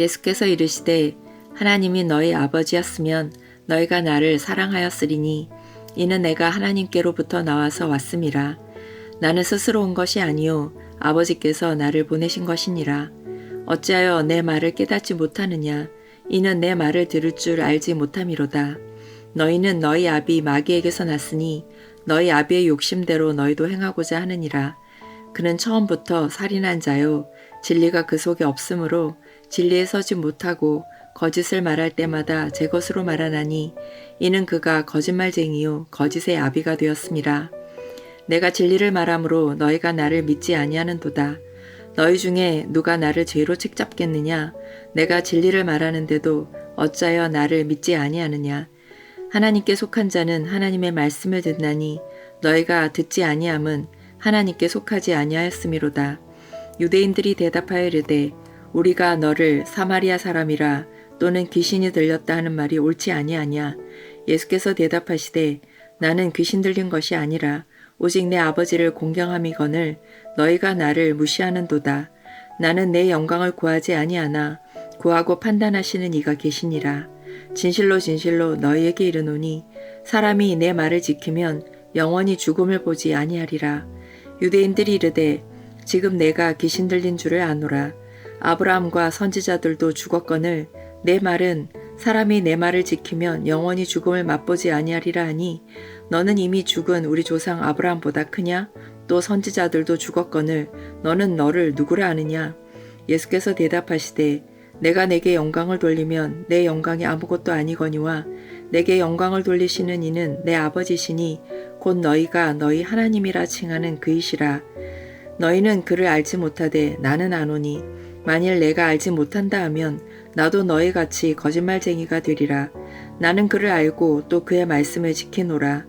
예수께서 이르시되 하나님이 너희 아버지였으면 너희가 나를 사랑하였으리니 이는 내가 하나님께로부터 나와서 왔음이라. 나는 스스로 온 것이 아니요 아버지께서 나를 보내신 것이니라. 어찌하여 내 말을 깨닫지 못하느냐. 이는 내 말을 들을 줄 알지 못함이로다. 너희는 너희 아비 마귀에게서 났으니 너희 아비의 욕심대로 너희도 행하고자 하느니라. 그는 처음부터 살인한 자요 진리가 그 속에 없으므로 진리에 서지 못하고 거짓을 말할 때마다 제 것으로 말하나니 이는 그가 거짓말쟁이요 거짓의 아비가 되었음이라. 내가 진리를 말하므로 너희가 나를 믿지 아니하는도다. 너희 중에 누가 나를 죄로 책잡겠느냐. 내가 진리를 말하는데도 어찌하여 나를 믿지 아니하느냐. 하나님께 속한 자는 하나님의 말씀을 듣나니 너희가 듣지 아니함은 하나님께 속하지 아니하였음이로다. 유대인들이 대답하여 이르되 우리가 너를 사마리아 사람이라 또는 귀신이 들렸다 하는 말이 옳지 아니하냐. 예수께서 대답하시되 나는 귀신 들린 것이 아니라 오직 내 아버지를 공경함이거늘 너희가 나를 무시하는도다. 나는 내 영광을 구하지 아니하나 구하고 판단하시는 이가 계시니라. 진실로 진실로 너희에게 이르노니 사람이 내 말을 지키면 영원히 죽음을 보지 아니하리라. 유대인들이 이르되 지금 내가 귀신 들린 줄을 아노라. 아브라함과 선지자들도 죽었거늘 내 말은 사람이 내 말을 지키면 영원히 죽음을 맛보지 아니하리라 하니 너는 이미 죽은 우리 조상 아브라함보다 크냐? 또 선지자들도 죽었거늘 너는 너를 누구라 하느냐? 예수께서 대답하시되 내가 내게 영광을 돌리면 내 영광이 아무것도 아니거니와 내게 영광을 돌리시는 이는 내 아버지시니 곧 너희가 너희 하나님이라 칭하는 그이시라. 너희는 그를 알지 못하되 나는 아노니 만일 내가 알지 못한다 하면 나도 너희같이 거짓말쟁이가 되리라. 나는 그를 알고 또 그의 말씀을 지키노라.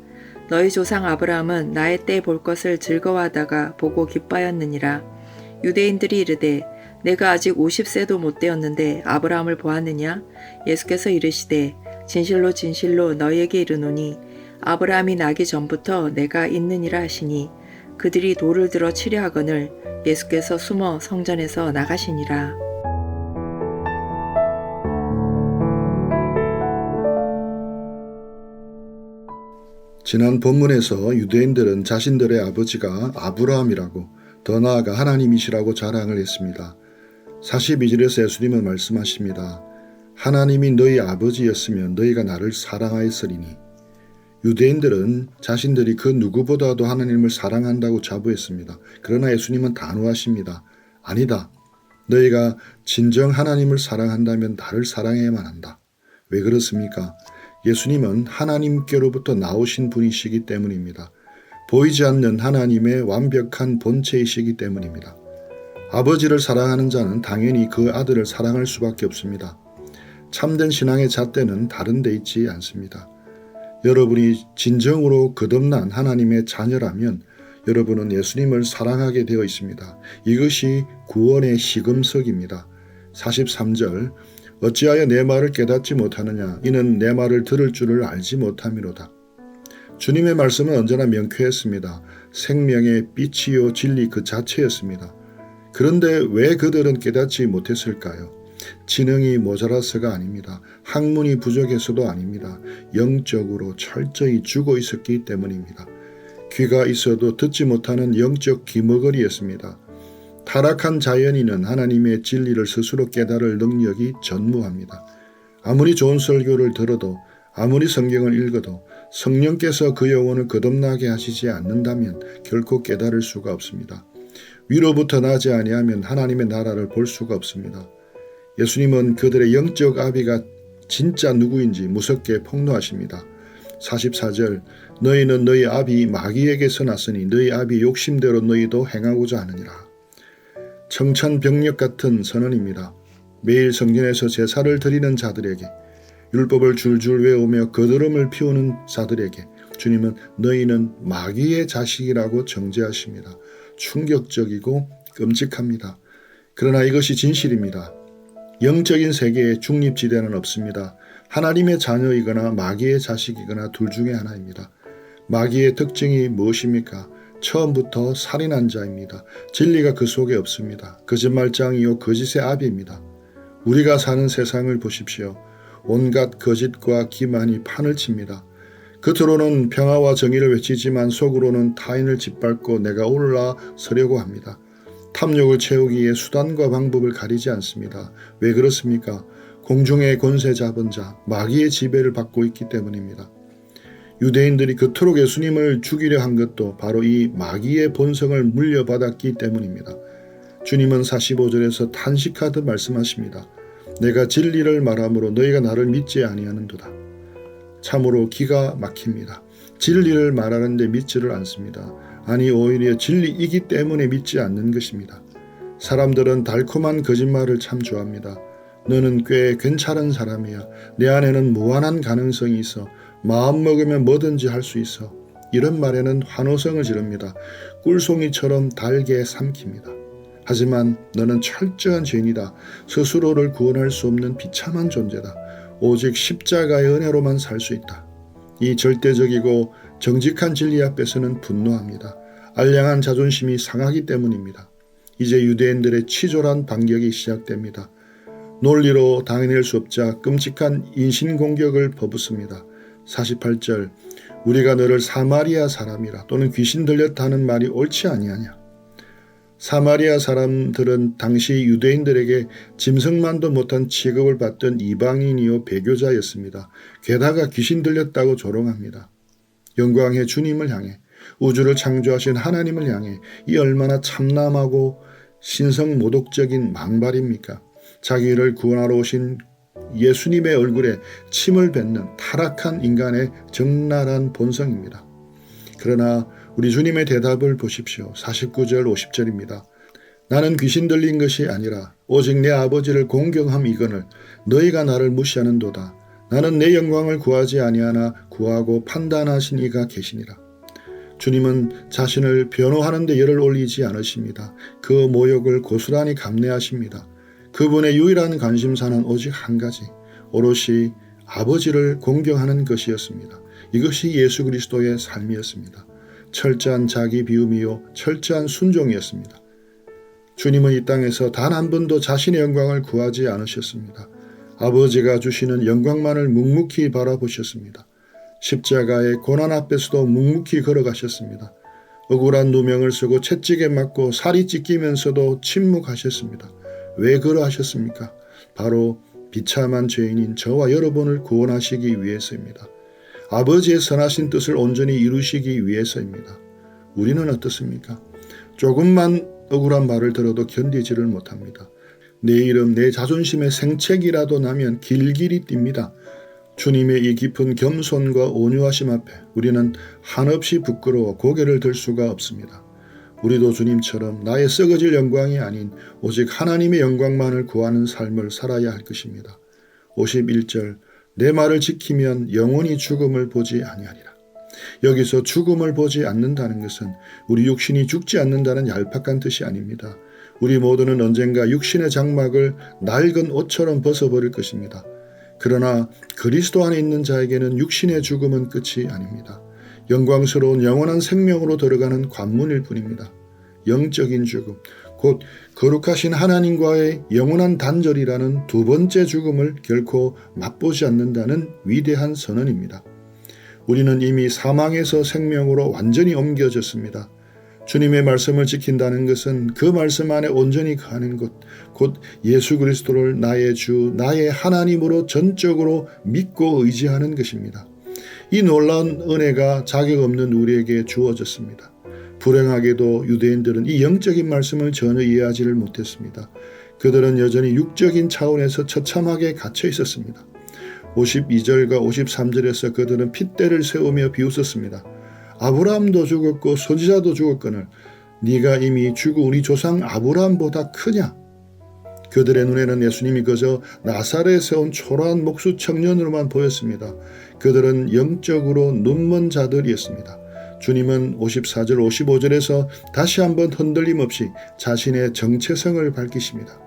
너희 조상 아브라함은 나의 때 볼 것을 즐거워하다가 보고 기뻐하였느니라. 유대인들이 이르되 내가 아직 50세도 못 되었는데 아브라함을 보았느냐? 예수께서 이르시되 진실로 진실로 너희에게 이르노니 아브라함이 나기 전부터 내가 있느니라 하시니 그들이 돌을 들어 치려 하거늘 예수께서 숨어 성전에서 나가시니라. 지난 본문에서 유대인들은 자신들의 아버지가 아브라함이라고 더 나아가 하나님이시라고 자랑을 했습니다. 42절에서 예수님은 말씀하십니다. 하나님이 너희 아버지였으면 너희가 나를 사랑하였으리니. 유대인들은 자신들이 그 누구보다도 하나님을 사랑한다고 자부했습니다. 그러나 예수님은 단호하십니다. 아니다. 너희가 진정 하나님을 사랑한다면 나를 사랑해야만 한다. 왜 그렇습니까? 예수님은 하나님께로부터 나오신 분이시기 때문입니다. 보이지 않는 하나님의 완벽한 본체이시기 때문입니다. 아버지를 사랑하는 자는 당연히 그 아들을 사랑할 수밖에 없습니다. 참된 신앙의 잣대는 다른 데 있지 않습니다. 여러분이 진정으로 거듭난 하나님의 자녀라면 여러분은 예수님을 사랑하게 되어 있습니다. 이것이 구원의 시금석입니다. 43절 어찌하여 내 말을 깨닫지 못하느냐 이는 내 말을 들을 줄을 알지 못함이로다. 주님의 말씀은 언제나 명쾌했습니다. 생명의 빛이요 진리 그 자체였습니다. 그런데 왜 그들은 깨닫지 못했을까요? 지능이 모자라서가 아닙니다. 학문이 부족해서도 아닙니다. 영적으로 철저히 죽어 있었기 때문입니다. 귀가 있어도 듣지 못하는 영적 귀머거리였습니다. 타락한 자연인은 하나님의 진리를 스스로 깨달을 능력이 전무합니다. 아무리 좋은 설교를 들어도 아무리 성경을 읽어도 성령께서 그 영혼을 거듭나게 하시지 않는다면 결코 깨달을 수가 없습니다. 위로부터 나지 아니하면 하나님의 나라를 볼 수가 없습니다. 예수님은 그들의 영적 아비가 진짜 누구인지 무섭게 폭로하십니다. 44절 너희는 너희 아비 마귀에게서 났으니 너희 아비 욕심대로 너희도 행하고자 하느니라. 청천벽력 같은 선언입니다. 매일 성전에서 제사를 드리는 자들에게 율법을 줄줄 외우며 거드름을 피우는 자들에게 주님은 너희는 마귀의 자식이라고 정죄하십니다. 충격적이고 끔찍합니다. 그러나 이것이 진실입니다. 영적인 세계에 중립지대는 없습니다. 하나님의 자녀이거나 마귀의 자식이거나 둘 중에 하나입니다. 마귀의 특징이 무엇입니까? 처음부터 살인한 자입니다. 진리가 그 속에 없습니다. 거짓말장이요 거짓의 아비입니다. 우리가 사는 세상을 보십시오. 온갖 거짓과 기만이 판을 칩니다. 겉으로는 평화와 정의를 외치지만 속으로는 타인을 짓밟고 내가 올라서려고 합니다. 탐욕을 채우기에 수단과 방법을 가리지 않습니다. 왜 그렇습니까? 공중의 권세 잡은 자, 마귀의 지배를 받고 있기 때문입니다. 유대인들이 그토록 예수님을 죽이려 한 것도 바로 이 마귀의 본성을 물려받았기 때문입니다. 주님은 45절에서 탄식하듯 말씀하십니다. 내가 진리를 말함으로 너희가 나를 믿지 아니하는도다. 참으로 기가 막힙니다. 진리를 말하는데 믿지를 않습니다. 아니 오히려 진리이기 때문에 믿지 않는 것입니다. 사람들은 달콤한 거짓말을 참 좋아합니다. 너는 꽤 괜찮은 사람이야. 내 안에는 무한한 가능성이 있어. 마음 먹으면 뭐든지 할 수 있어. 이런 말에는 환호성을 지릅니다. 꿀송이처럼 달게 삼킵니다. 하지만 너는 철저한 죄인이다. 스스로를 구원할 수 없는 비참한 존재다. 오직 십자가의 은혜로만 살 수 있다. 이 절대적이고 정직한 진리 앞에서는 분노합니다. 알량한 자존심이 상하기 때문입니다. 이제 유대인들의 치졸한 반격이 시작됩니다. 논리로 당해낼 수 없자 끔찍한 인신공격을 퍼붓습니다. 48절 우리가 너를 사마리아 사람이라 또는 귀신 들렸다 하는 말이 옳지 아니하냐. 사마리아 사람들은 당시 유대인들에게 짐승만도 못한 취급을 받던 이방인이요 배교자였습니다. 게다가 귀신 들렸다고 조롱합니다. 영광의 주님을 향해 우주를 창조하신 하나님을 향해 이 얼마나 참남하고 신성모독적인 망발입니까? 자기를 구원하러 오신 예수님의 얼굴에 침을 뱉는 타락한 인간의 적나라한 본성입니다. 그러나 우리 주님의 대답을 보십시오. 49절 50절입니다. 나는 귀신 들린 것이 아니라 오직 내 아버지를 공경함이거늘 너희가 나를 무시하는도다. 나는 내 영광을 구하지 아니하나 구하고 판단하신 이가 계시니라. 주님은 자신을 변호하는 데 열을 올리지 않으십니다. 그 모욕을 고스란히 감내하십니다. 그분의 유일한 관심사는 오직 한 가지, 오롯이 아버지를 공경하는 것이었습니다. 이것이 예수 그리스도의 삶이었습니다. 철저한 자기 비움이요 철저한 순종이었습니다. 주님은 이 땅에서 단 한 번도 자신의 영광을 구하지 않으셨습니다. 아버지가 주시는 영광만을 묵묵히 바라보셨습니다. 십자가의 고난 앞에서도 묵묵히 걸어가셨습니다. 억울한 누명을 쓰고 채찍에 맞고 살이 찢기면서도 침묵하셨습니다. 왜 그러하셨습니까? 바로 비참한 죄인인 저와 여러분을 구원하시기 위해서입니다. 아버지의 선하신 뜻을 온전히 이루시기 위해서입니다. 우리는 어떻습니까? 조금만 억울한 말을 들어도 견디지를 못합니다. 내 이름, 내 자존심의 생책이라도 나면 길길이 뜁니다. 주님의 이 깊은 겸손과 온유하심 앞에 우리는 한없이 부끄러워 고개를 들 수가 없습니다. 우리도 주님처럼 나의 썩어질 영광이 아닌 오직 하나님의 영광만을 구하는 삶을 살아야 할 것입니다. 51절 내 말을 지키면 영원히 죽음을 보지 아니하리라. 여기서 죽음을 보지 않는다는 것은 우리 육신이 죽지 않는다는 얄팍한 뜻이 아닙니다. 우리 모두는 언젠가 육신의 장막을 낡은 옷처럼 벗어버릴 것입니다. 그러나 그리스도 안에 있는 자에게는 육신의 죽음은 끝이 아닙니다. 영광스러운 영원한 생명으로 들어가는 관문일 뿐입니다. 영적인 죽음, 곧 거룩하신 하나님과의 영원한 단절이라는 두 번째 죽음을 결코 맛보지 않는다는 위대한 선언입니다. 우리는 이미 사망에서 생명으로 완전히 옮겨졌습니다. 주님의 말씀을 지킨다는 것은 그 말씀 안에 온전히 거하는 것, 곧 예수 그리스도를 나의 주, 나의 하나님으로 전적으로 믿고 의지하는 것입니다. 이 놀라운 은혜가 자격 없는 우리에게 주어졌습니다. 불행하게도 유대인들은 이 영적인 말씀을 전혀 이해하지를 못했습니다. 그들은 여전히 육적인 차원에서 처참하게 갇혀 있었습니다. 52절과 53절에서 그들은 핏대를 세우며 비웃었습니다. 아브라함도 죽었고 선지자도 죽었거늘 네가 이미 죽은 우리 조상 아브라함보다 크냐? 그들의 눈에는 예수님이 그저 나사렛에 온 초라한 목수 청년으로만 보였습니다. 그들은 영적으로 눈먼 자들이었습니다. 주님은 54절 55절에서 다시 한번 흔들림 없이 자신의 정체성을 밝히십니다.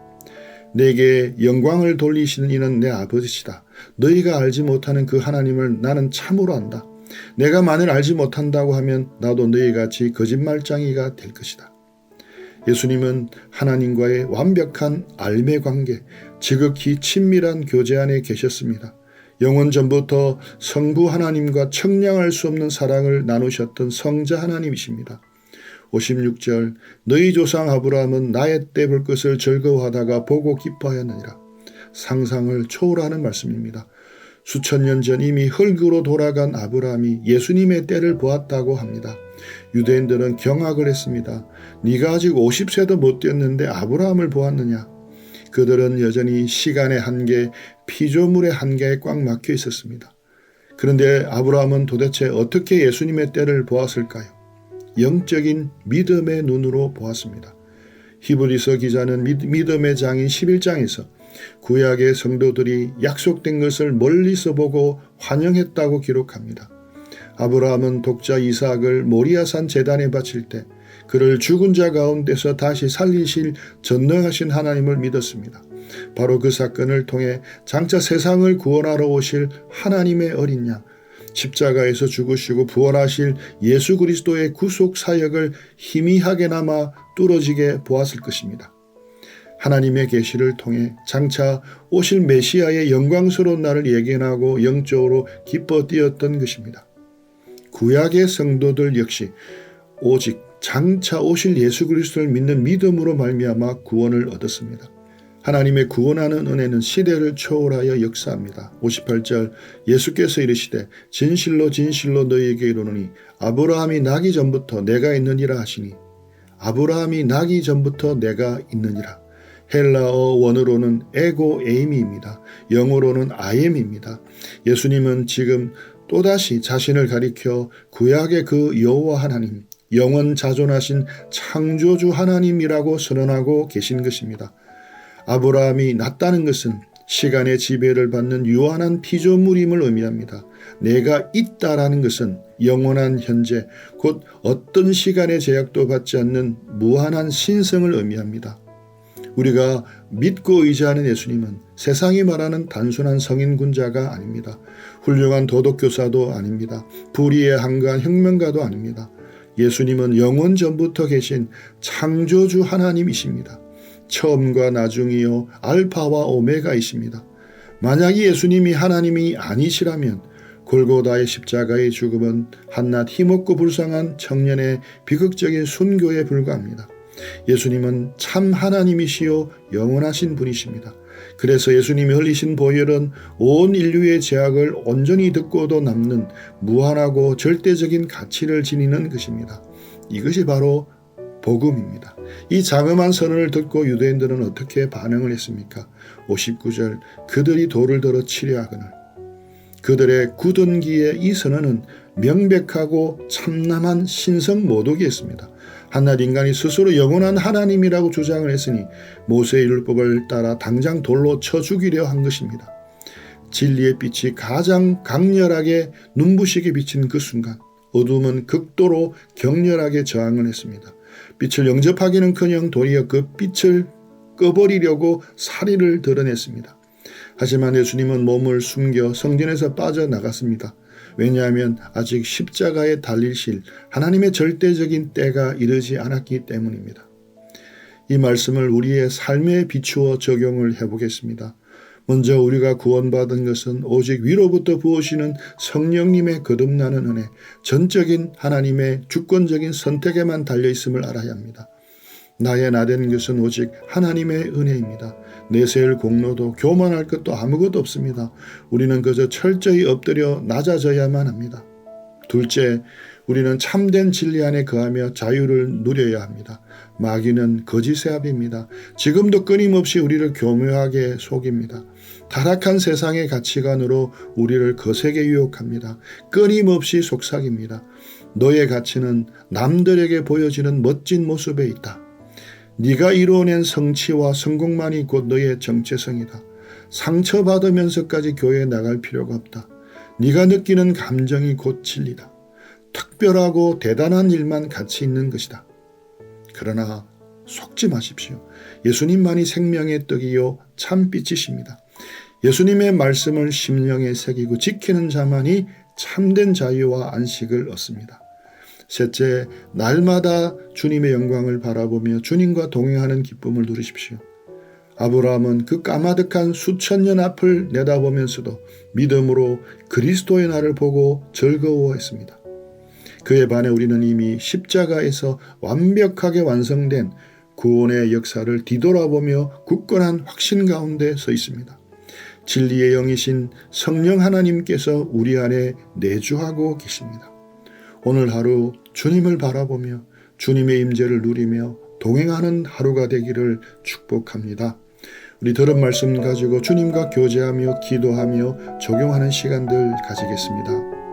내게 영광을 돌리시는 이는 내 아버지시다. 너희가 알지 못하는 그 하나님을 나는 참으로 안다. 내가 만일 알지 못한다고 하면 나도 너희같이 거짓말쟁이가 될 것이다. 예수님은 하나님과의 완벽한 알매 관계, 지극히 친밀한 교제 안에 계셨습니다. 영원 전부터 성부 하나님과 청량할 수 없는 사랑을 나누셨던 성자 하나님이십니다. 56절 너희 조상 아브라함은 나의 때 볼 것을 즐거워하다가 보고 기뻐하였느니라. 상상을 초월하는 말씀입니다. 수천 년 전 이미 흙으로 돌아간 아브라함이 예수님의 때를 보았다고 합니다. 유대인들은 경악을 했습니다. 네가 아직 50세도 못 되었는데 아브라함을 보았느냐? 그들은 여전히 시간의 한계, 피조물의 한계에 꽉 막혀 있었습니다. 그런데 아브라함은 도대체 어떻게 예수님의 때를 보았을까요? 영적인 믿음의 눈으로 보았습니다. 히브리서 기자는 믿음의 장인 11장에서 구약의 성도들이 약속된 것을 멀리서 보고 환영했다고 기록합니다. 아브라함은 독자 이삭을 모리아산 제단에 바칠 때 그를 죽은 자 가운데서 다시 살리실 전능하신 하나님을 믿었습니다. 바로 그 사건을 통해 장차 세상을 구원하러 오실 하나님의 어린 양, 십자가에서 죽으시고 부활하실 예수 그리스도의 구속 사역을 희미하게나마 뚫어지게 보았을 것입니다. 하나님의 계시를 통해 장차 오실 메시아의 영광스러운 날을 예견하고 영적으로 기뻐 뛰었던 것입니다. 구약의 성도들 역시 오직 장차 오실 예수 그리스도를 믿는 믿음으로 말미암아 구원을 얻었습니다. 하나님의 구원하는 은혜는 시대를 초월하여 역사합니다. 58절 예수께서 이르시되 진실로 진실로 너희에게 이르노니 아브라함이 나기 전부터 내가 있느니라 하시니 아브라함이 나기 전부터 내가 있느니라. 헬라어 원어로는 에고 에이미입니다. 영어로는 아엠입니다. 예수님은 지금 또다시 자신을 가리켜 구약의 그 여호와 하나님, 영원 자존하신 창조주 하나님이라고 선언하고 계신 것입니다. 아브라함이 낫다는 것은 시간의 지배를 받는 유한한 피조물임을 의미합니다. 내가 있다라는 것은 영원한 현재, 곧 어떤 시간의 제약도 받지 않는 무한한 신성을 의미합니다. 우리가 믿고 의지하는 예수님은 세상이 말하는 단순한 성인군자가 아닙니다. 훌륭한 도덕교사도 아닙니다. 불의에 한가한 혁명가도 아닙니다. 예수님은 영원 전부터 계신 창조주 하나님이십니다. 처음과 나중이요 알파와 오메가이십니다. 만약 예수님이 하나님이 아니시라면 골고다의 십자가의 죽음은 한낱 힘없고 불쌍한 청년의 비극적인 순교에 불과합니다. 예수님은 참 하나님이시요 영원하신 분이십니다. 그래서 예수님이 흘리신 보혈은 온 인류의 죄악을 온전히 듣고도 남는 무한하고 절대적인 가치를 지니는 것입니다. 이것이 바로 복음입니다. 이 장엄한 선언을 듣고 유대인들은 어떻게 반응을 했습니까? 59절 그들이 돌을 들어 치려 하거늘. 그들의 굳은 기에 이 선언은 명백하고 참남한 신성 모독이었습니다. 한낱 인간이 스스로 영원한 하나님이라고 주장을 했으니 모세의 율법을 따라 당장 돌로 쳐 죽이려 한 것입니다. 진리의 빛이 가장 강렬하게 눈부시게 비친 그 순간 어둠은 극도로 격렬하게 저항을 했습니다. 빛을 영접하기는커녕 도리어 그 빛을 꺼버리려고 사리를 드러냈습니다. 하지만 예수님은 몸을 숨겨 성전에서 빠져나갔습니다. 왜냐하면 아직 십자가에 달리실 하나님의 절대적인 때가 이르지 않았기 때문입니다. 이 말씀을 우리의 삶에 비추어 적용을 해보겠습니다. 먼저 우리가 구원받은 것은 오직 위로부터 부으시는 성령님의 거듭나는 은혜, 전적인 하나님의 주권적인 선택에만 달려있음을 알아야 합니다. 나의 나된 것은 오직 하나님의 은혜입니다. 내세울 공로도 교만할 것도 아무것도 없습니다. 우리는 그저 철저히 엎드려 낮아져야만 합니다. 둘째, 우리는 참된 진리 안에 거하며 자유를 누려야 합니다. 마귀는 거짓의 압입니다. 지금도 끊임없이 우리를 교묘하게 속입니다. 타락한 세상의 가치관으로 우리를 거세게 유혹합니다. 끊임없이 속삭입니다. 너의 가치는 남들에게 보여지는 멋진 모습에 있다. 네가 이루어낸 성취와 성공만이 곧 너의 정체성이다. 상처받으면서까지 교회에 나갈 필요가 없다. 네가 느끼는 감정이 곧 진리다. 특별하고 대단한 일만 가치 있는 것이다. 그러나 속지 마십시오. 예수님만이 생명의 떡이요 참빛이십니다. 예수님의 말씀을 심령에 새기고 지키는 자만이 참된 자유와 안식을 얻습니다. 셋째, 날마다 주님의 영광을 바라보며 주님과 동행하는 기쁨을 누리십시오. 아브라함은 그 까마득한 수천 년 앞을 내다보면서도 믿음으로 그리스도의 날을 보고 즐거워했습니다. 그에 반해 우리는 이미 십자가에서 완벽하게 완성된 구원의 역사를 뒤돌아보며 굳건한 확신 가운데 서 있습니다. 진리의 영이신 성령 하나님께서 우리 안에 내주하고 계십니다. 오늘 하루 주님을 바라보며 주님의 임재를 누리며 동행하는 하루가 되기를 축복합니다. 우리 들은 말씀 가지고 주님과 교제하며 기도하며 적용하는 시간들 가지겠습니다.